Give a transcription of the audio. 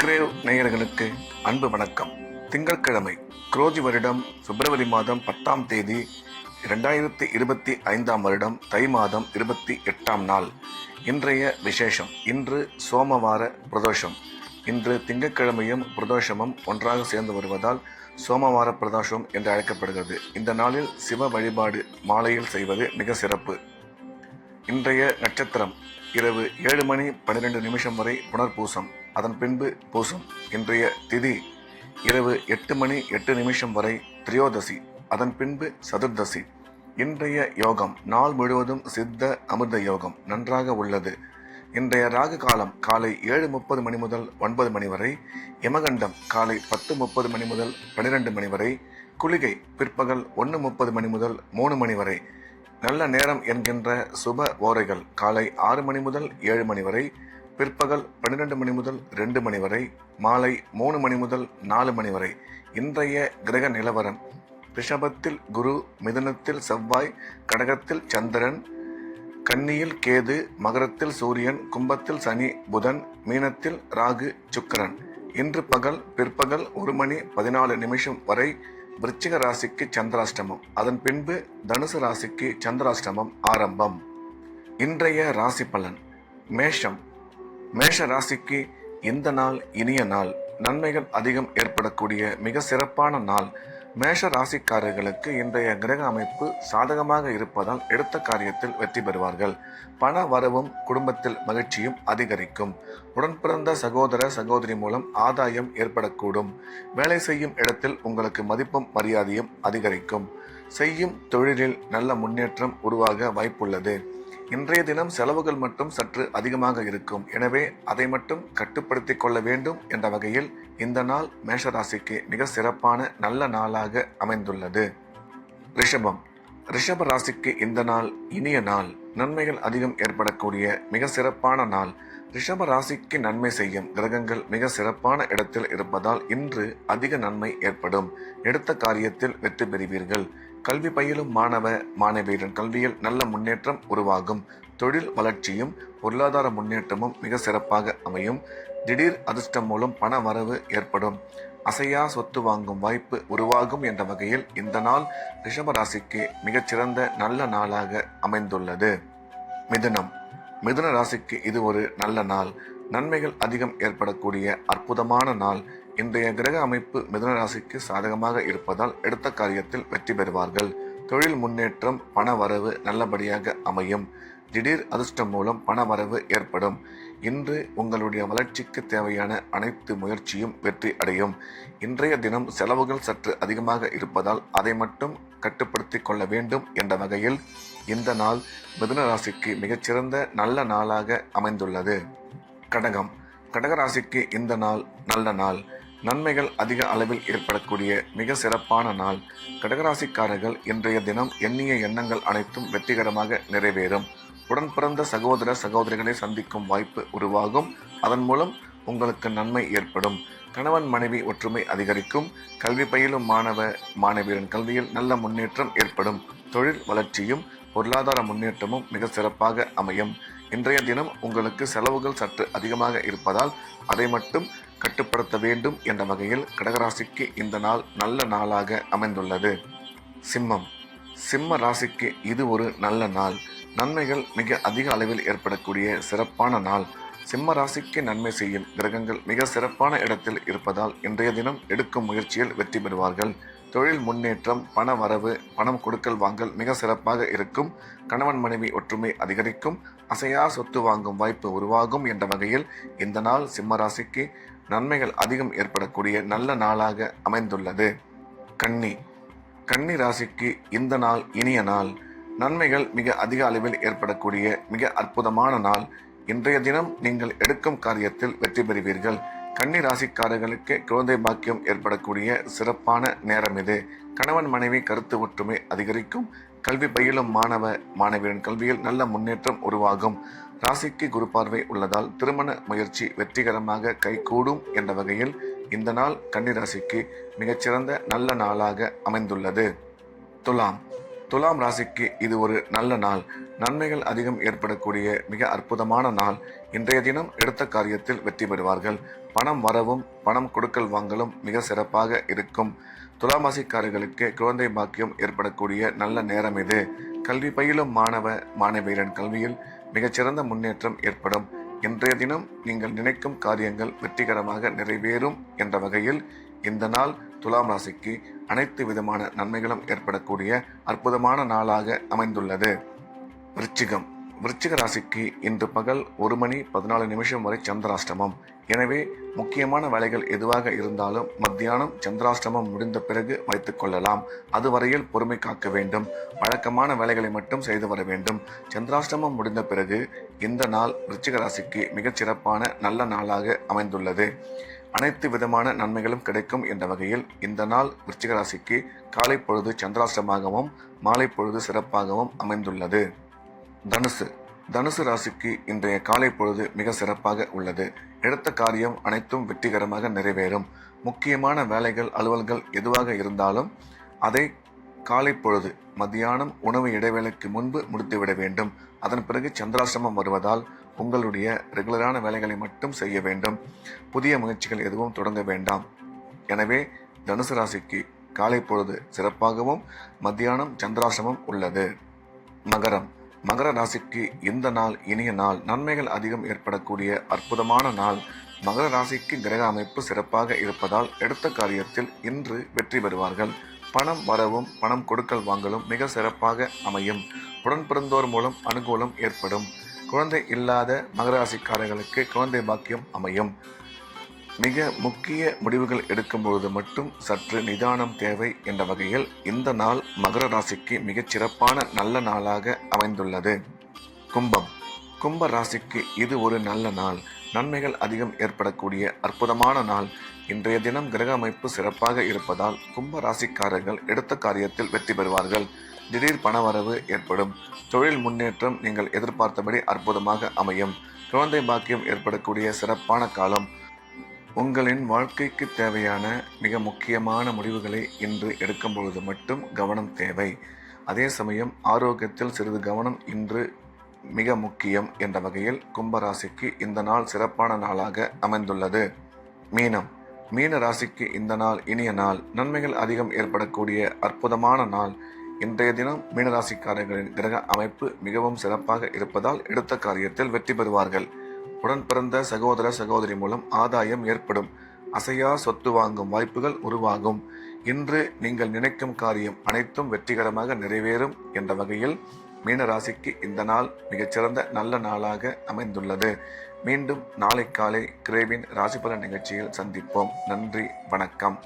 Grave நேயர்களுக்கு அன்பு வணக்கம். திங்கட்கிழமை, குரோதி வருடம் பிப்ரவரி மாதம் 10ஆம் தேதி 2025 வருடம் தை மாதம் 28ஆம் நாள். இன்றைய விசேஷம். இன்று சோமவார பிரதோஷம். இன்று திங்கட்கிழமையும் பிரதோஷமும் ஒன்றாக சேர்ந்து வருவதால் சோமவார பிரதோஷம் என்று அழைக்கப்படுகிறது. இந்த நாளில் சிவ வழிபாடு மாலையில் செய்வது மிக சிறப்பு. இன்றைய நட்சத்திரம் இரவு 7:12 வரை புனர்பூசம், அதன் பின்பு பூசம். இன்றைய திதி இரவு 8:08 வரை திரியோதசி, அதன் பின்பு சதுர்தசி. இன்றைய யோகம் நாள் முழுவதும் சித்த அமிர்த யோகம் நன்றாக உள்ளது. இன்றைய ராகு காலம் காலை 7:30 மணி முதல் 9 மணி வரை, யமகண்டம் காலை 10:30 மணி முதல் 12 மணி வரை, குளிகை பிற்பகல் 1:30 மணி முதல் 3 மணி வரை. நல்ல நேரம் என்கின்ற சுப ஓரைகள் காலை 6 மணி முதல் 7 மணி வரை, பிற்பகல் 12 மணி முதல் 2 மணி வரை, மாலை 3 மணி முதல் 4 மணி வரை. இன்றைய கிரக நிலவரம்: ரிஷபத்தில் குரு, மிதுனத்தில் செவ்வாய், கடகத்தில் சந்திரன், கன்னியில் கேது, மகரத்தில் சூரியன், கும்பத்தில் சனி புதன், மீனத்தில் ராகு சுக்கிரன். இன்று பகல் பிற்பகல் 1:14 வரை விருச்சிக ராசிக்கு சந்திராஷ்டமம், அதன் பின்பு தனுசு ராசிக்கு சந்திராஷ்டமம் ஆரம்பம். இன்றைய ராசி பலன். மேஷம். மேஷ ராசிக்கு இந்த நாள் இனிய நாள், நன்மைகள் அதிகம் ஏற்படக்கூடிய மிக சிறப்பான நாள். மேஷ ராசிக்காரர்களுக்கு இன்றைய கிரக அமைப்பு சாதகமாக இருப்பதால் எடுத்த காரியத்தில் வெற்றி பெறுவார்கள். பண வரவும் குடும்பத்தில் மகிழ்ச்சியும் அதிகரிக்கும். உடன் பிறந்த சகோதர சகோதரி மூலம் ஆதாயம் ஏற்படக்கூடும். வேலை செய்யும் இடத்தில் உங்களுக்கு மதிப்பும் மரியாதையும் அதிகரிக்கும். செய்யும் தொழிலில் நல்ல முன்னேற்றம் உருவாக வாய்ப்புள்ளது. இன்றைய தினம் செலவுகள் மட்டும் சற்று அதிகமாக இருக்கும். எனவே அதை மட்டும் கட்டுப்படுத்திக் கொள்ள வேண்டும் என்ற வகையில் இந்த நாள் மேஷராசிக்கு மிக சிறப்பான நல்ல நாளாக அமைந்துள்ளது. ரிஷபம். ரிஷப ராசிக்கு இந்த நாள் இனிய நாள், நன்மைகள் அதிகம் ஏற்படக்கூடிய மிக சிறப்பான நாள். ரிஷப ராசிக்கு நன்மை செய்யும் கிரகங்கள் மிக சிறப்பான இடத்தில் இருப்பதால் இன்று அதிக நன்மை ஏற்படும். எடுத்த காரியத்தில் வெற்றி பெறுவீர்கள். கல்வி பயிலும் மாணவ மாணவியரின் கல்வியில் நல்ல முன்னேற்றம் உருவாகும். தொழில் வளர்ச்சியும் பொருளாதார முன்னேற்றமும் மிக சிறப்பாக அமையும். திடீர் அதிர்ஷ்டம் மூலம் பண வரவு ஏற்படும். அசையா சொத்து வாங்கும் வாய்ப்பு உருவாகும் என்ற வகையில் இந்த நாள் ரிஷபராசிக்கு மிகச்சிறந்த நல்ல நாளாக அமைந்துள்ளது. மிதுனம். மிதுன ராசிக்கு இது ஒரு நல்ல நாள், நன்மைகள் அதிகம் ஏற்படக்கூடிய அற்புதமான நாள். இன்றைய கிரக அமைப்பு மிதுன ராசிக்கு சாதகமாக இருப்பதால் எடுத்த காரியத்தில் வெற்றி பெறுவார்கள். தொழில் முன்னேற்றம், பண வரவு நல்லபடியாக அமையும். திடீர் அதிர்ஷ்டம் மூலம் பண வரவு ஏற்படும். இன்று உங்களுடைய வளர்ச்சிக்கு தேவையான அனைத்து முயற்சியும் வெற்றி அடையும். இன்றைய தினம் செலவுகள் சற்று அதிகமாக இருப்பதால் அதை மட்டும் கட்டுப்படுத்தி கொள்ள வேண்டும் என்ற வகையில் இந்த நாள் மிதுன ராசிக்கு மிகச்சிறந்த நல்ல நாளாக அமைந்துள்ளது. கடகம். கடகராசிக்கு இந்த நாள் நல்ல நாள், நன்மைகள் அதிக அளவில் ஏற்படக்கூடிய மிக சிறப்பான நாள். கடகராசிக்காரர்கள் இன்றைய தினம் எண்ணிய எண்ணங்கள் அனைத்தும் வெற்றிகரமாக நிறைவேறும். உடன் பிறந்த சகோதர சகோதரிகளை சந்திக்கும் வாய்ப்பு உருவாகும். அதன் மூலம் உங்களுக்கு நன்மை ஏற்படும். கணவன் மனைவி ஒற்றுமை அதிகரிக்கும். கல்வி பயிலும் மாணவ மாணவியரின் கல்வியில் நல்ல முன்னேற்றம் ஏற்படும். தொழில் வளர்ச்சியும் பொருளாதார முன்னேற்றமும் மிக சிறப்பாக அமையும். இன்றைய தினம் உங்களுக்கு செலவுகள் சற்று அதிகமாக இருப்பதால் அதை மட்டும் கட்டுப்படுத்த வேண்டும் என்ற வகையில் கடகராசிக்கு இந்த நாள் நல்ல நாளாக அமைந்துள்ளது. சிம்மம். சிம்ம ராசிக்கு இது ஒரு நல்ல நாள், நன்மைகள் மிக அதிக அளவில் ஏற்படக்கூடிய சிறப்பான நாள். சிம்ம ராசிக்கு நன்மை செய்யும் கிரகங்கள் மிக சிறப்பான இடத்தில் இருப்பதால் இன்றைய தினம் எடுக்கும் முயற்சியில் வெற்றி பெறுவார்கள். தொழில் முன்னேற்றம், பண வரவு, பணம் கொடுக்கல் வாங்கல் மிக சிறப்பாக இருக்கும். கணவன் மனைவி ஒற்றுமை அதிகரிக்கும். அசையா சொத்து வாங்கும் வாய்ப்பு உருவாகும் என்ற வகையில் இந்த நாள் சிம்ம ராசிக்கு நன்மைகள் அதிகம் ஏற்படக்கூடிய நல்ல நாளாக அமைந்துள்ளது. கன்னி. கன்னி ராசிக்கு இந்த நாள் இனிய நாள், நன்மைகள் மிக அதிக அளவில் ஏற்படக்கூடிய மிக அற்புதமான நாள். இன்றைய தினம் நீங்கள் எடுக்கும் காரியத்தில் வெற்றி பெறுவீர்கள். கன்னி ராசிக்காரர்களுக்கு குழந்தை பாக்கியம் ஏற்படக்கூடிய சிறப்பான நேரம் இது. கணவன் மனைவி கருத்து ஒற்றுமை அதிகரிக்கும். கல்வி பயிலும் மாணவ மாணவியரின் கல்வியில் நல்ல முன்னேற்றம் உருவாகும். ராசிக்கு குரு பார்வை உள்ளதால் திருமண முயற்சி வெற்றிகரமாக கைகூடும் என்ற வகையில் இந்த நாள் கன்னி ராசிக்கு மிகச்சிறந்த நல்ல நாளாக அமைந்துள்ளது. துலாம். துலாம் ராசிக்கு இது ஒரு நல்ல நாள், நன்மைகள் அதிகம் ஏற்படக்கூடிய மிக அற்புதமான நாள். இன்றைய தினம் எடுத்த காரியத்தில் வெற்றி பெறுவார்கள். பணம் வரவும் பணம் கொடுக்கல் வாங்கலும் மிக சிறப்பாக இருக்கும். துலாம் ராசிக்காரர்களுக்கு குழந்தை பாக்கியம் ஏற்படக்கூடிய நல்ல நேரம் இது. கல்வி பயிலும் மாணவ மாணவியரின் கல்வியில் மிகச்சிறந்த முன்னேற்றம் ஏற்படும். இன்றைய தினம் நீங்கள் நினைக்கும் காரியங்கள் வெற்றிகரமாக நிறைவேறும் என்ற வகையில் இந்த நாள் துலாம் ராசிக்கு அனைத்து விதமான நன்மைகளும் ஏற்படக்கூடிய அற்புதமான நாளாக அமைந்துள்ளது. விருச்சிகம். விருச்சிக ராசிக்கு இன்று பகல் 1:14 வரை சந்திராஷ்டமம். எனவே முக்கியமான வேலைகள் எதுவாக இருந்தாலும் மத்தியானம் சந்திராஷ்டமம் முடிந்த பிறகு வைத்துக் கொள்ளலாம். அதுவரையில் பொறுமை காக்க வேண்டும். வழக்கமான வேலைகளை மட்டும் செய்து வர வேண்டும். சந்திராஷ்டமம் முடிந்த பிறகு இந்த நாள் விருச்சிக ராசிக்கு மிகச் சிறப்பான நல்ல நாளாக அமைந்துள்ளது. அனைத்து விதமான நன்மைகளும் கிடைக்கும் என்ற வகையில் இந்த நாள் விருச்சிக ராசிக்கு காலை பொழுது சந்திராஷ்டமாகவும் மாலை பொழுது சிறப்பாகவும் அமைந்துள்ளது. தனுசு. தனுசு ராசிக்கு இன்றைய காலை பொழுது மிக சிறப்பாக உள்ளது. எடுத்த காரியம் அனைத்தும் வெற்றிகரமாக நிறைவேறும். முக்கியமான வேலைகள் அலுவல்கள் எதுவாக இருந்தாலும் அதை காலை பொழுது மத்தியானம் உணவு இடைவேளைக்கு முன்பு முடித்துவிட வேண்டும். அதன் பிறகு சந்திராசிரமம் வருவதால் உங்களுடைய ரெகுலரான வேலைகளை மட்டும் செய்ய வேண்டும். புதிய முயற்சிகள் எதுவும் தொடங்க வேண்டாம். எனவே தனுசு ராசிக்கு காலை பொழுது சிறப்பாகவும் மத்தியானம் சந்திராசிரமம் உள்ளது. மகரம். மகர ராசிக்கு இந்த நாள் இனிய நாள். நன்மைகள் அதிகம் ஏற்படக்கூடிய அற்புதமான நாள். மகர ராசிக்கு கிரக அமைப்பு சிறப்பாக இருப்பதால் எடுத்த காரியத்தில் இன்று வெற்றி பெறுவார்கள். பணம் வரவும் பணம் கொடுக்கல் வாங்கலும் மிக சிறப்பாக அமையும். உடன் பிறந்தோர் மூலம் அனுகூலம் ஏற்படும். குழந்தை இல்லாத மகர ராசிக்காரர்களுக்கு குழந்தை பாக்கியம் அமையும். மிக முக்கிய முடிவுகள் எடுக்கும் பொழுது மட்டும் சற்று நிதானம் தேவை என்ற வகையில் இந்த நாள் மகர ராசிக்கு மிகச் சிறப்பான நல்ல நாளாக அமைந்துள்ளது. கும்பம். கும்ப ராசிக்கு இது ஒரு நல்ல நாள். நன்மைகள் அதிகம் ஏற்படக்கூடிய அற்புதமான நாள். இன்றைய தினம் கிரக அமைப்பு சிறப்பாக இருப்பதால் கும்ப ராசிக்காரர்கள் எடுத்த காரியத்தில் வெற்றி பெறுவார்கள். திடீர் பணவரவு ஏற்படும். தொழில் முன்னேற்றம் நீங்கள் எதிர்பார்த்தபடி அற்புதமாக அமையும். குழந்தை பாக்கியம் ஏற்படக்கூடிய சிறப்பான காலம். உங்களின் வாழ்க்கைக்கு தேவையான மிக முக்கியமான முடிவுகளை இன்று எடுக்கும் பொழுது மட்டும் கவனம் தேவை. அதே சமயம் ஆரோக்கியத்தில் சிறிது கவனம் இன்று மிக முக்கியம் என்ற வகையில் கும்பராசிக்கு இந்த நாள் சிறப்பான நாளாக அமைந்துள்ளது. மீனம். மீன ராசிக்கு இந்த நாள் இனிய நாள். நன்மைகள் அதிகம் ஏற்படக்கூடிய அற்புதமான நாள். இன்றைய தினம் மீனராசிக்காரர்களின் கிரக அமைப்பு மிகவும் சிறப்பாக இருப்பதால் எடுத்த காரியத்தில் வெற்றி பெறுவார்கள். உடன் பிறந்த சகோதர சகோதரி மூலம் ஆதாயம் ஏற்படும். அசையா சொத்து வாங்கும் வாய்ப்புகள் உருவாகும். இன்று நீங்கள் நினைக்கும் காரியம் அனைத்தும் வெற்றிகரமாக நிறைவேறும் என்ற வகையில் மீனராசிக்கு இந்த நாள் மிகச்சிறந்த நல்ல நாளாக அமைந்துள்ளது. மீண்டும் நாளை காலை கிரேவின் ராசிபலன் நிகழ்ச்சியில் சந்திப்போம். நன்றி, வணக்கம்.